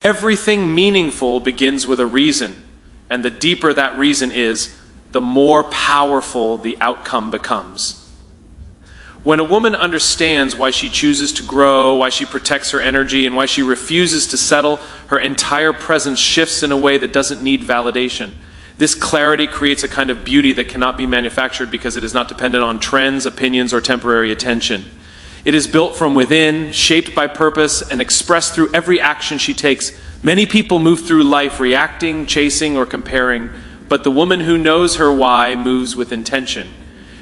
Everything meaningful begins with a reason, and the deeper that reason is, the more powerful the outcome becomes. When a woman understands why she chooses to grow, why she protects her energy, and why she refuses to settle, her entire presence shifts in a way that doesn't need validation. This clarity creates a kind of beauty that cannot be manufactured because it is not dependent on trends, opinions, or temporary attention. It is built from within, shaped by purpose, and expressed through every action she takes. Many people move through life reacting, chasing, or comparing, but the woman who knows her why moves with intention.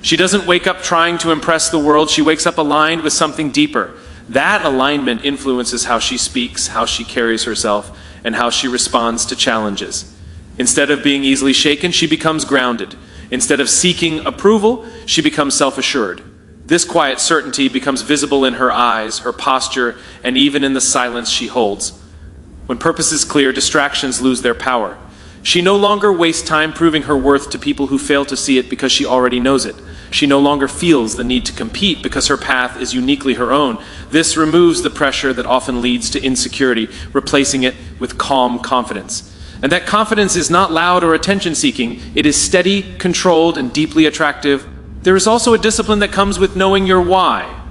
She doesn't wake up trying to impress the world, she wakes up aligned with something deeper. That alignment influences how she speaks, how she carries herself, and how she responds to challenges. Instead of being easily shaken, she becomes grounded. Instead of seeking approval, she becomes self-assured. This quiet certainty becomes visible in her eyes, her posture, and even in the silence she holds. When purpose is clear, distractions lose their power. She no longer wastes time proving her worth to people who fail to see it because she already knows it. She no longer feels the need to compete because her path is uniquely her own. This removes the pressure that often leads to insecurity, replacing it with calm confidence. And that confidence is not loud or attention-seeking. It is steady, controlled, and deeply attractive. There is also a discipline that comes with knowing your why.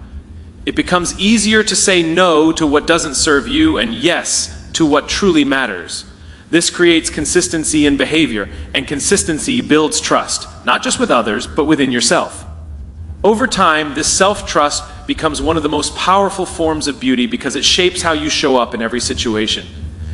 It becomes easier to say no to what doesn't serve you and yes to what truly matters. This creates consistency in behavior, and consistency builds trust, not just with others, but within yourself. Over time, this self-trust becomes one of the most powerful forms of beauty because it shapes how you show up in every situation.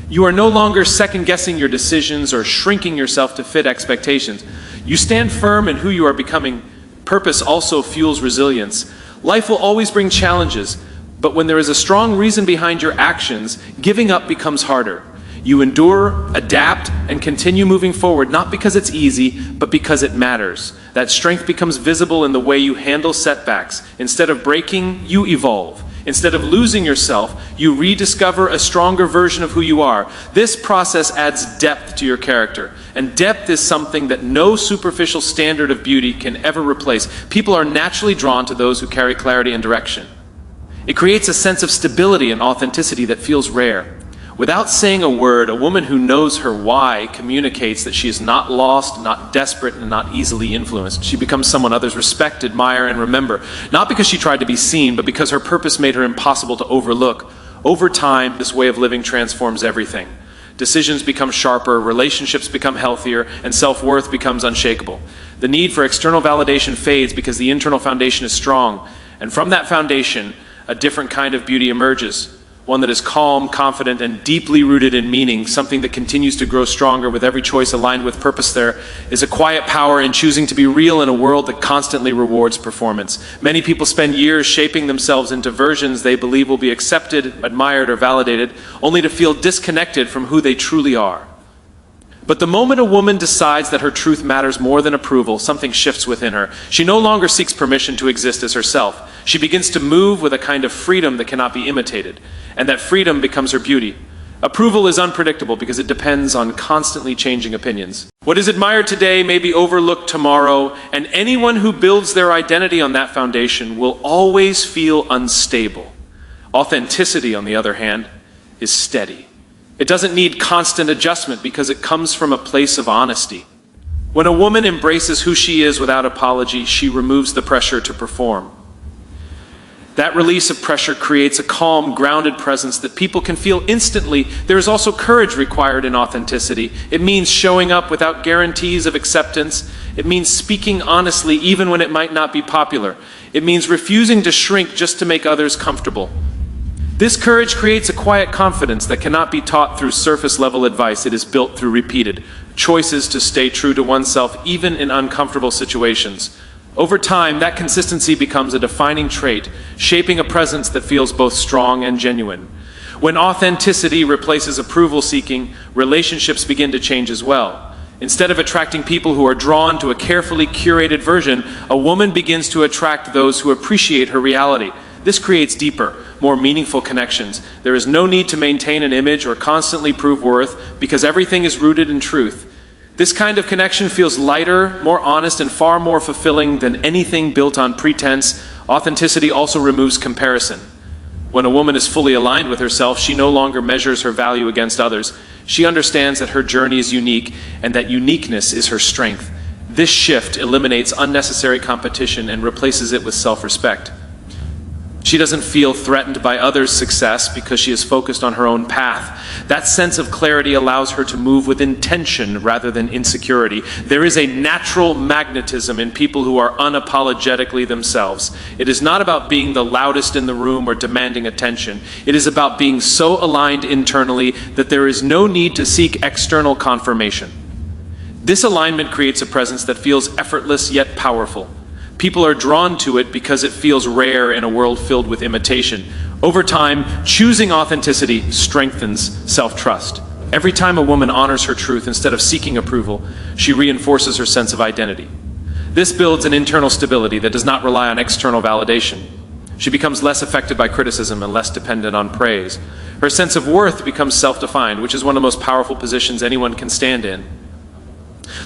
You are no longer second-guessing your decisions or shrinking yourself to fit expectations. You stand firm in who you are becoming. Purpose also fuels resilience. Life will always bring challenges, but when there is a strong reason behind your actions, giving up becomes harder. You endure, adapt, and continue moving forward, not because it's easy, but because it matters. That strength becomes visible in the way you handle setbacks. Instead of breaking, you evolve. Instead of losing yourself, you rediscover a stronger version of who you are. This process adds depth to your character. And depth is something that no superficial standard of beauty can ever replace. People are naturally drawn to those who carry clarity and direction. It creates a sense of stability and authenticity that feels rare. Without saying a word, a woman who knows her why communicates that she is not lost, not desperate, and not easily influenced. She becomes someone others respect, admire, and remember, not because she tried to be seen, but because her purpose made her impossible to overlook. Over time, this way of living transforms everything. Decisions become sharper, relationships become healthier, and self-worth becomes unshakable. The need for external validation fades because the internal foundation is strong. And from that foundation, a different kind of beauty emerges. One that is calm, confident, and deeply rooted in meaning, something that continues to grow stronger with every choice aligned with purpose. There is a quiet power in choosing to be real in a world that constantly rewards performance. Many people spend years shaping themselves into versions they believe will be accepted, admired, or validated, only to feel disconnected from who they truly are. But the moment a woman decides that her truth matters more than approval, something shifts within her. She no longer seeks permission to exist as herself. She begins to move with a kind of freedom that cannot be imitated. And that freedom becomes her beauty. Approval is unpredictable because it depends on constantly changing opinions. What is admired today may be overlooked tomorrow, and anyone who builds their identity on that foundation will always feel unstable. Authenticity, on the other hand, is steady. It doesn't need constant adjustment because it comes from a place of honesty. When a woman embraces who she is without apology, she removes the pressure to perform. That release of pressure creates a calm, grounded presence that people can feel instantly. There is also courage required in authenticity. It means showing up without guarantees of acceptance. It means speaking honestly even when it might not be popular. It means refusing to shrink just to make others comfortable. This courage creates a quiet confidence that cannot be taught through surface-level advice. It is built through repeated choices to stay true to oneself even in uncomfortable situations. Over time, that consistency becomes a defining trait, shaping a presence that feels both strong and genuine. When authenticity replaces approval-seeking, relationships begin to change as well. Instead of attracting people who are drawn to a carefully curated version, a woman begins to attract those who appreciate her reality. This creates deeper, more meaningful connections. There is no need to maintain an image or constantly prove worth because everything is rooted in truth. This kind of connection feels lighter, more honest, and far more fulfilling than anything built on pretense. Authenticity also removes comparison. When a woman is fully aligned with herself, she no longer measures her value against others. She understands that her journey is unique and that uniqueness is her strength. This shift eliminates unnecessary competition and replaces it with self-respect. She doesn't feel threatened by others' success because she is focused on her own path. That sense of clarity allows her to move with intention rather than insecurity. There is a natural magnetism in people who are unapologetically themselves. It is not about being the loudest in the room or demanding attention. It is about being so aligned internally that there is no need to seek external confirmation. This alignment creates a presence that feels effortless yet powerful. People are drawn to it because it feels rare in a world filled with imitation. Over time, choosing authenticity strengthens self-trust. Every time a woman honors her truth instead of seeking approval, she reinforces her sense of identity. This builds an internal stability that does not rely on external validation. She becomes less affected by criticism and less dependent on praise. Her sense of worth becomes self-defined, which is one of the most powerful positions anyone can stand in.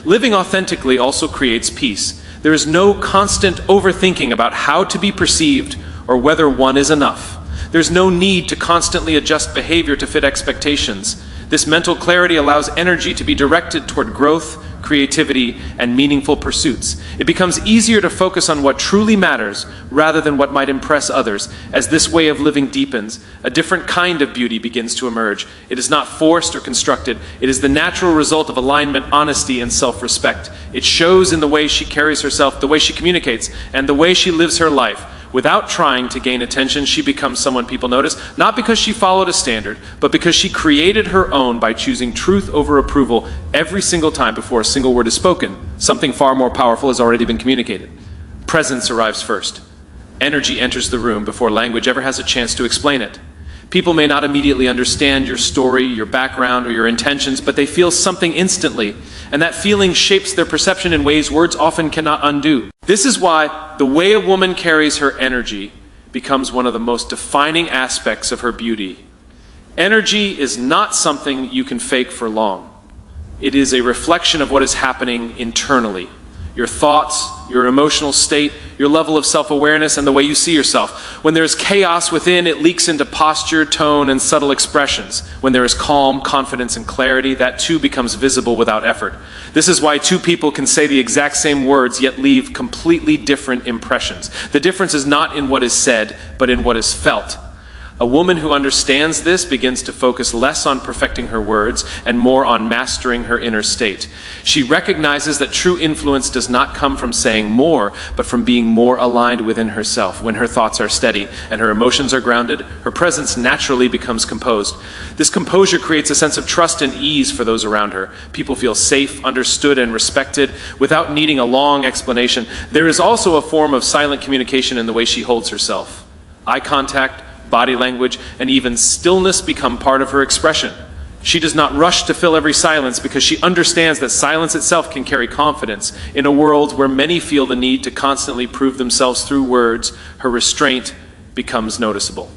Living authentically also creates peace. There is no constant overthinking about how to be perceived or whether one is enough. There's no need to constantly adjust behavior to fit expectations. This mental clarity allows energy to be directed toward growth, creativity, and meaningful pursuits. It becomes easier to focus on what truly matters rather than what might impress others. As this way of living deepens, a different kind of beauty begins to emerge. It is not forced or constructed. It is the natural result of alignment, honesty, and self-respect. It shows in the way she carries herself, the way she communicates, and the way she lives her life. Without trying to gain attention, she becomes someone people notice, not because she followed a standard, but because she created her own by choosing truth over approval every single time before a single word is spoken. Something far more powerful has already been communicated. Presence arrives first. Energy enters the room before language ever has a chance to explain it. People may not immediately understand your story, your background, or your intentions, but they feel something instantly, and that feeling shapes their perception in ways words often cannot undo. This is why the way a woman carries her energy becomes one of the most defining aspects of her beauty. Energy is not something you can fake for long. It is a reflection of what is happening internally. Your thoughts, your emotional state, your level of self-awareness, and the way you see yourself. When there is chaos within, it leaks into posture, tone, and subtle expressions. When there is calm, confidence, and clarity, that too becomes visible without effort. This is why two people can say the exact same words yet leave completely different impressions. The difference is not in what is said, but in what is felt. A woman who understands this begins to focus less on perfecting her words and more on mastering her inner state. She recognizes that true influence does not come from saying more, but from being more aligned within herself. When her thoughts are steady and her emotions are grounded, her presence naturally becomes composed. This composure creates a sense of trust and ease for those around her. People feel safe, understood, and respected without needing a long explanation. There is also a form of silent communication in the way she holds herself. Eye contact, body language, and even stillness become part of her expression. She does not rush to fill every silence because she understands that silence itself can carry confidence. In a world where many feel the need to constantly prove themselves through words, her restraint becomes noticeable.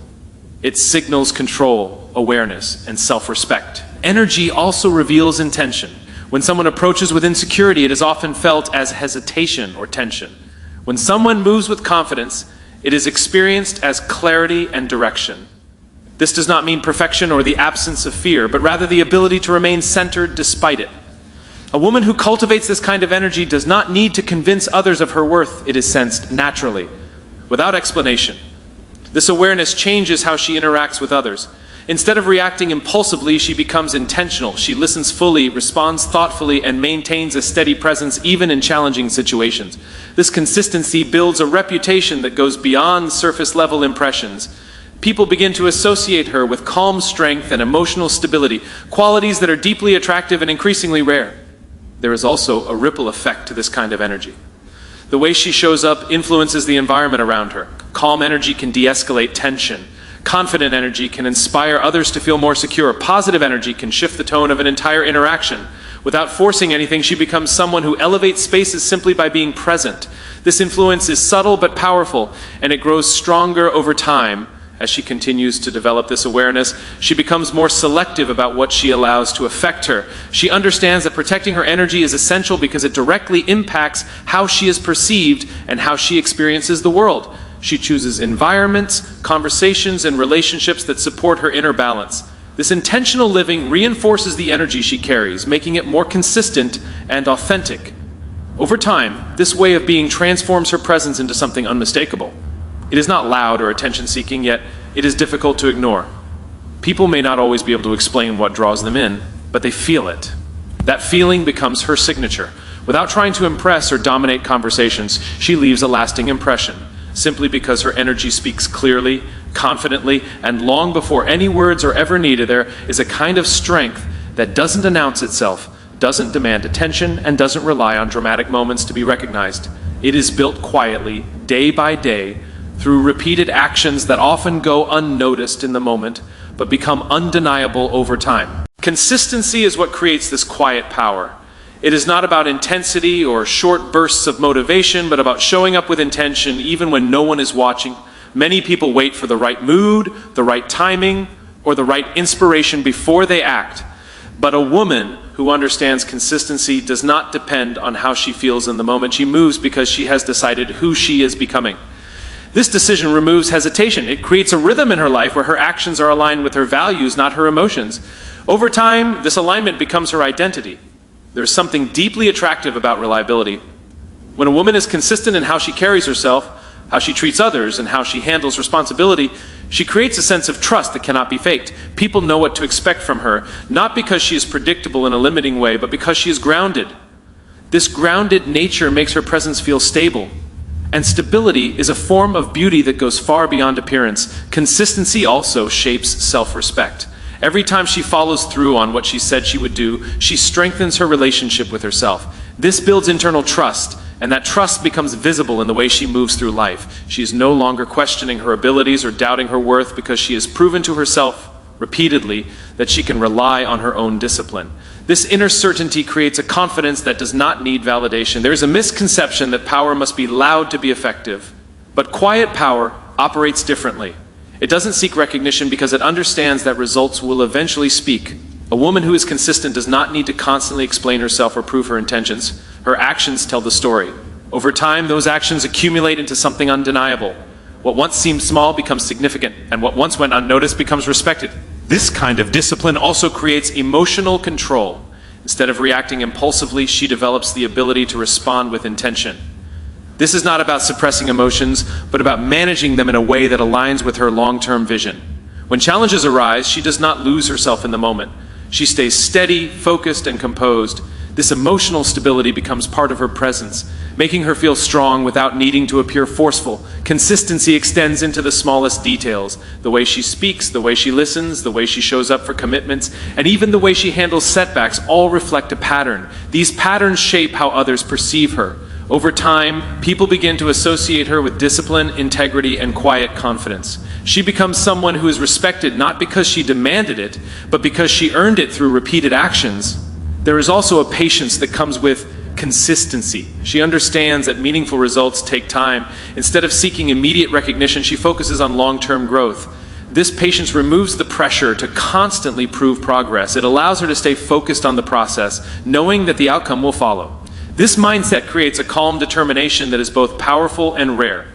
It signals control, awareness, and self-respect. Energy also reveals intention. When someone approaches with insecurity, it is often felt as hesitation or tension. When someone moves with confidence, it is experienced as clarity and direction. This does not mean perfection or the absence of fear, but rather the ability to remain centered despite it. A woman who cultivates this kind of energy does not need to convince others of her worth. It is sensed naturally, without explanation. This awareness changes how she interacts with others. Instead of reacting impulsively, she becomes intentional. She listens fully, responds thoughtfully, and maintains a steady presence even in challenging situations. This consistency builds a reputation that goes beyond surface-level impressions. People begin to associate her with calm strength and emotional stability, qualities that are deeply attractive and increasingly rare. There is also a ripple effect to this kind of energy. The way she shows up influences the environment around her. Calm energy can de-escalate tension. Confident energy can inspire others to feel more secure. Positive energy can shift the tone of an entire interaction. Without forcing anything, she becomes someone who elevates spaces simply by being present. This influence is subtle but powerful, and it grows stronger over time. As she continues to develop this awareness, she becomes more selective about what she allows to affect her. She understands that protecting her energy is essential because it directly impacts how she is perceived and how she experiences the world. She chooses environments, conversations, and relationships that support her inner balance. This intentional living reinforces the energy she carries, making it more consistent and authentic. Over time, this way of being transforms her presence into something unmistakable. It is not loud or attention-seeking, yet it is difficult to ignore. People may not always be able to explain what draws them in, but they feel it. That feeling becomes her signature. Without trying to impress or dominate conversations, she leaves a lasting impression, simply because her energy speaks clearly, confidently, and long before any words are ever needed. There is a kind of strength that doesn't announce itself, doesn't demand attention, and doesn't rely on dramatic moments to be recognized. It is built quietly, day by day, through repeated actions that often go unnoticed in the moment, but become undeniable over time. Consistency is what creates this quiet power. It is not about intensity or short bursts of motivation, but about showing up with intention even when no one is watching. Many people wait for the right mood, the right timing, or the right inspiration before they act. But a woman who understands consistency does not depend on how she feels in the moment. She moves because she has decided who she is becoming. This decision removes hesitation. It creates a rhythm in her life where her actions are aligned with her values, not her emotions. Over time, this alignment becomes her identity. There's something deeply attractive about reliability. When a woman is consistent in how she carries herself, how she treats others, and how she handles responsibility, she creates a sense of trust that cannot be faked. People know what to expect from her, not because she is predictable in a limiting way, but because she is grounded. This grounded nature makes her presence feel stable. And stability is a form of beauty that goes far beyond appearance. Consistency also shapes self-respect. Every time she follows through on what she said she would do, she strengthens her relationship with herself. This builds internal trust, and that trust becomes visible in the way she moves through life. She is no longer questioning her abilities or doubting her worth because she has proven to herself repeatedly that she can rely on her own discipline. This inner certainty creates a confidence that does not need validation. There is a misconception that power must be loud to be effective, but quiet power operates differently. It doesn't seek recognition because it understands that results will eventually speak. A woman who is consistent does not need to constantly explain herself or prove her intentions. Her actions tell the story. Over time, those actions accumulate into something undeniable. What once seemed small becomes significant, and what once went unnoticed becomes respected. This kind of discipline also creates emotional control. Instead of reacting impulsively, she develops the ability to respond with intention. This is not about suppressing emotions, but about managing them in a way that aligns with her long-term vision. When challenges arise, she does not lose herself in the moment. She stays steady, focused, and composed. This emotional stability becomes part of her presence, making her feel strong without needing to appear forceful. Consistency extends into the smallest details. The way she speaks, the way she listens, the way she shows up for commitments, and even the way she handles setbacks all reflect a pattern. These patterns shape how others perceive her. Over time, people begin to associate her with discipline, integrity, and quiet confidence. She becomes someone who is respected not because she demanded it, but because she earned it through repeated actions. There is also a patience that comes with consistency. She understands that meaningful results take time. Instead of seeking immediate recognition, she focuses on long-term growth. This patience removes the pressure to constantly prove progress. It allows her to stay focused on the process, knowing that the outcome will follow. This mindset creates a calm determination that is both powerful and rare.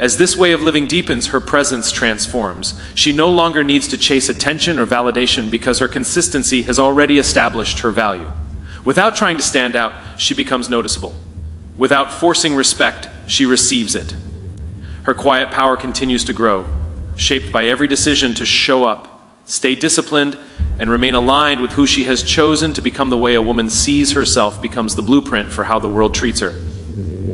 As this way of living deepens, her presence transforms. She no longer needs to chase attention or validation because her consistency has already established her value. Without trying to stand out, she becomes noticeable. Without forcing respect, she receives it. Her quiet power continues to grow, shaped by every decision to show up, stay disciplined, and remain aligned with who she has chosen to become. The way a woman sees herself becomes the blueprint for how the world treats her.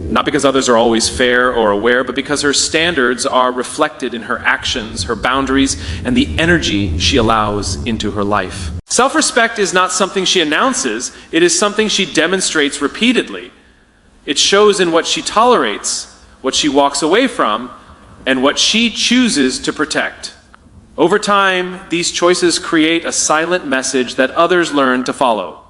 Not because others are always fair or aware, but because her standards are reflected in her actions, her boundaries, and the energy she allows into her life. Self-respect is not something she announces, it is something she demonstrates repeatedly. It shows in what she tolerates, what she walks away from, and what she chooses to protect. Over time, these choices create a silent message that others learn to follow.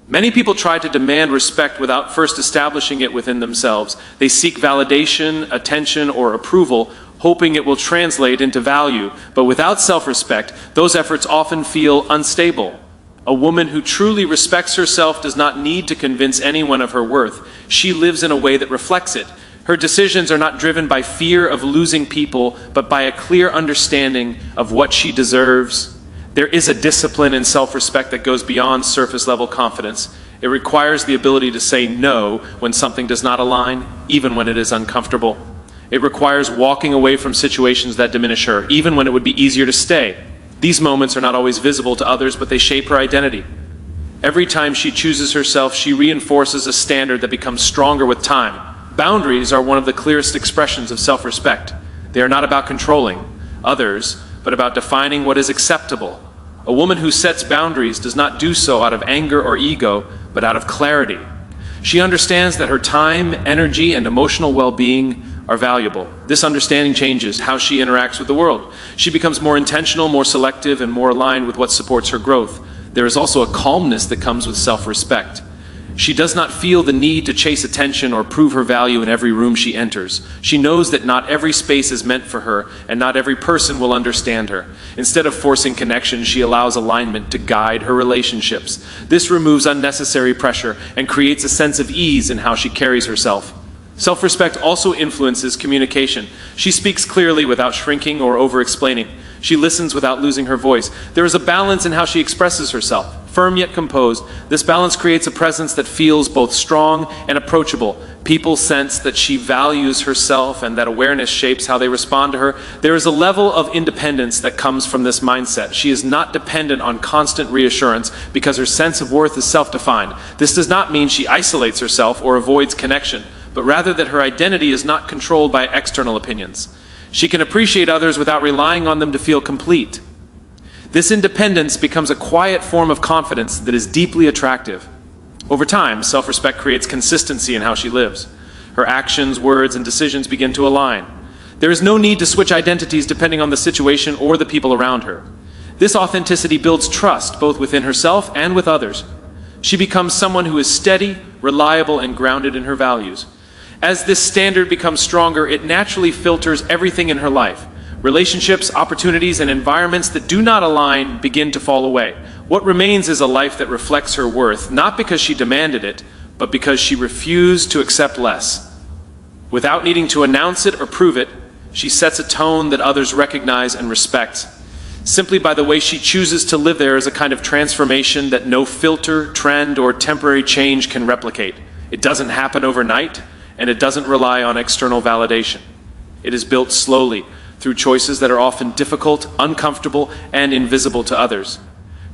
Many people try to demand respect without first establishing it within themselves. They seek validation, attention, or approval, hoping it will translate into value. But without self-respect, those efforts often feel unstable. A woman who truly respects herself does not need to convince anyone of her worth. She lives in a way that reflects it. Her decisions are not driven by fear of losing people, but by a clear understanding of what she deserves. There is a discipline and self-respect that goes beyond surface-level confidence. It requires the ability to say no when something does not align, even when it is uncomfortable. It requires walking away from situations that diminish her, even when it would be easier to stay. These moments are not always visible to others, but they shape her identity. Every time she chooses herself, she reinforces a standard that becomes stronger with time. Boundaries are one of the clearest expressions of self-respect. They are not about controlling others, but about defining what is acceptable. A woman who sets boundaries does not do so out of anger or ego, but out of clarity. She understands that her time, energy, and emotional well-being are valuable. This understanding changes how she interacts with the world. She becomes more intentional, more selective, and more aligned with what supports her growth. There is also a calmness that comes with self-respect. She does not feel the need to chase attention or prove her value in every room she enters. She knows that not every space is meant for her, and not every person will understand her. Instead of forcing connection, she allows alignment to guide her relationships. This removes unnecessary pressure and creates a sense of ease in how she carries herself. Self-respect also influences communication. She speaks clearly without shrinking or over-explaining. She listens without losing her voice. There is a balance in how she expresses herself, firm yet composed. This balance creates a presence that feels both strong and approachable. People sense that she values herself, and that awareness shapes how they respond to her. There is a level of independence that comes from this mindset. She is not dependent on constant reassurance because her sense of worth is self-defined. This does not mean she isolates herself or avoids connection, but rather that her identity is not controlled by external opinions. She can appreciate others without relying on them to feel complete. This independence becomes a quiet form of confidence that is deeply attractive. Over time, self-respect creates consistency in how she lives. Her actions, words, and decisions begin to align. There is no need to switch identities depending on the situation or the people around her. This authenticity builds trust both within herself and with others. She becomes someone who is steady, reliable, and grounded in her values. As this standard becomes stronger, it naturally filters everything in her life. Relationships, opportunities, and environments that do not align begin to fall away. What remains is a life that reflects her worth, not because she demanded it, but because she refused to accept less. Without needing to announce it or prove it, she sets a tone that others recognize and respect. Simply by the way she chooses to live, there is a kind of transformation that no filter, trend, or temporary change can replicate. It doesn't happen overnight, and it doesn't rely on external validation. It is built slowly, through choices that are often difficult, uncomfortable, and invisible to others.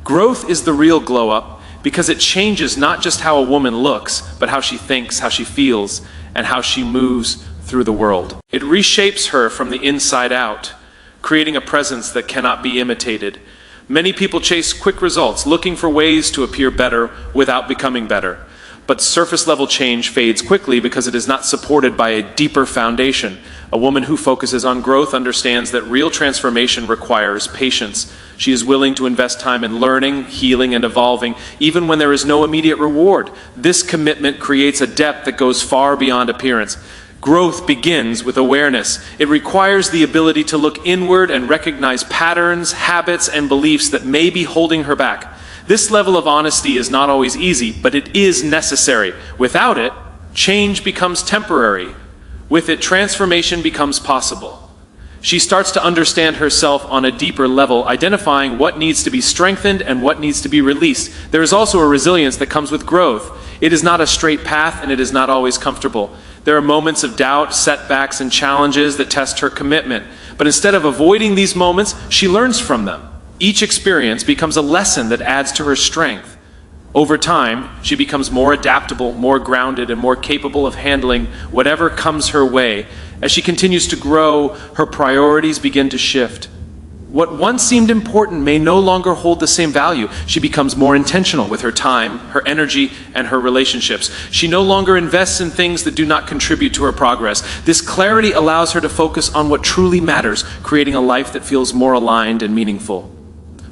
Growth is the real glow-up because it changes not just how a woman looks, but how she thinks, how she feels, and how she moves through the world. It reshapes her from the inside out, creating a presence that cannot be imitated. Many people chase quick results, looking for ways to appear better without becoming better. But surface-level change fades quickly because it is not supported by a deeper foundation. A woman who focuses on growth understands that real transformation requires patience. She is willing to invest time in learning, healing, and evolving, even when there is no immediate reward. This commitment creates a depth that goes far beyond appearance. Growth begins with awareness. It requires the ability to look inward and recognize patterns, habits, and beliefs that may be holding her back. This level of honesty is not always easy, but it is necessary. Without it, change becomes temporary. With it, transformation becomes possible. She starts to understand herself on a deeper level, identifying what needs to be strengthened and what needs to be released. There is also a resilience that comes with growth. It is not a straight path, and it is not always comfortable. There are moments of doubt, setbacks, and challenges that test her commitment. But instead of avoiding these moments, she learns from them. Each experience becomes a lesson that adds to her strength. Over time, she becomes more adaptable, more grounded, and more capable of handling whatever comes her way. As she continues to grow, her priorities begin to shift. What once seemed important may no longer hold the same value. She becomes more intentional with her time, her energy, and her relationships. She no longer invests in things that do not contribute to her progress. This clarity allows her to focus on what truly matters, creating a life that feels more aligned and meaningful.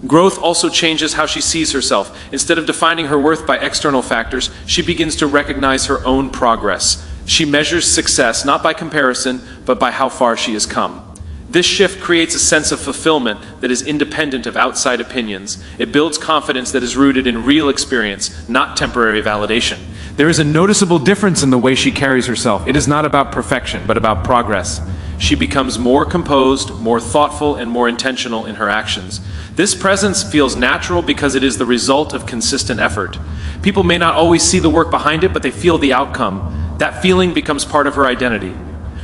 Growth also changes how she sees herself. Instead of defining her worth by external factors, she begins to recognize her own progress. She measures success not by comparison, but by how far she has come. This shift creates a sense of fulfillment that is independent of outside opinions. It builds confidence that is rooted in real experience, not temporary validation. There is a noticeable difference in the way she carries herself. It is not about perfection, but about progress. She becomes more composed, more thoughtful, and more intentional in her actions. This presence feels natural because it is the result of consistent effort. People may not always see the work behind it, but they feel the outcome. That feeling becomes part of her identity.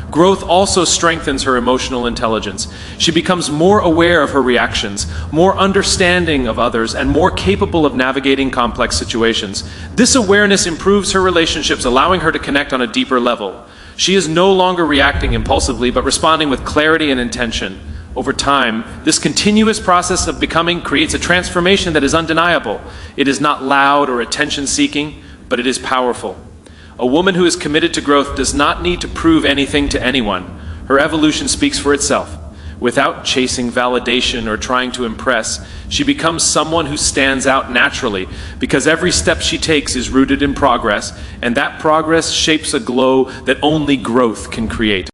Growth also strengthens her emotional intelligence. She becomes more aware of her reactions, more understanding of others, and more capable of navigating complex situations. This awareness improves her relationships, allowing her to connect on a deeper level. She is no longer reacting impulsively, but responding with clarity and intention. Over time, this continuous process of becoming creates a transformation that is undeniable. It is not loud or attention-seeking, but it is powerful. A woman who is committed to growth does not need to prove anything to anyone. Her evolution speaks for itself. Without chasing validation or trying to impress, she becomes someone who stands out naturally because every step she takes is rooted in progress, and that progress shapes a glow that only growth can create.